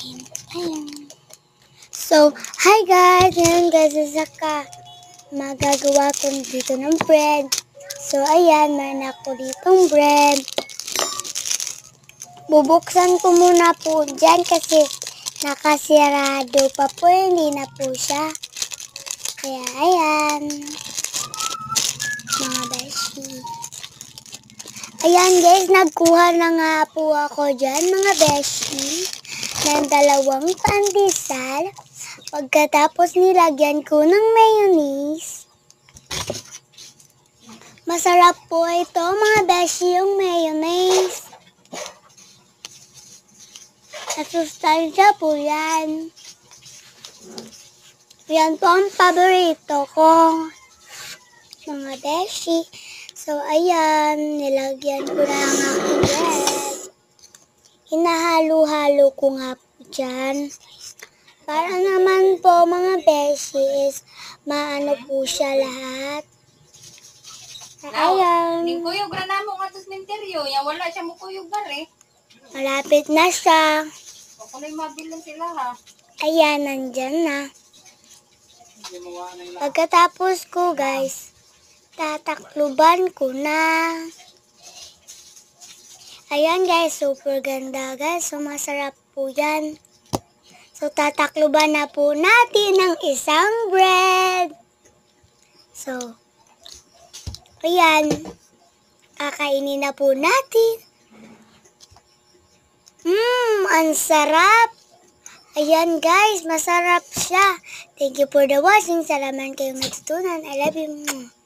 Ayan. So, hi guys! Ngayon guys, magagawa ko dito ng bread. So, ayan, meron ako ditong bread. Bubuksan ko muna po dyan kasi nakasirado pa po, hindi na po siya. Kaya, ayan. Mga beshi. Ayan guys, nagkuha na nga po ako dyan, mga beshi, ng 2 pandesal. Pagkatapos nilagyan ko ng mayonnaise. Masarap po ito, mga beshi, yung mayonnaise. Nasustansya po yan. Yan po ang paborito ko, mga beshi. So, ayan, nilagyan ko na ang aking bread. Hinahalo-halo ko nga po dyan. Para naman po, mga beshi, maano po siya lahat. Ayan. Ning kuyog ra namo nga tos minteryo, ya wala siya mo kuyog gari. Malapit na siya. O kunoy mabilon sila ha. Ayan, nandyan na. Pagkatapos ko, guys, tatakluban ko na. Ayan guys, super ganda guys. So masarap po yan. So tatakluban na po natin ng isang bread. So, ayan. Kakainin na po natin. Ang sarap. Ayan guys, masarap siya. Thank you for the watching. Salamat kayong natutunan. I love you.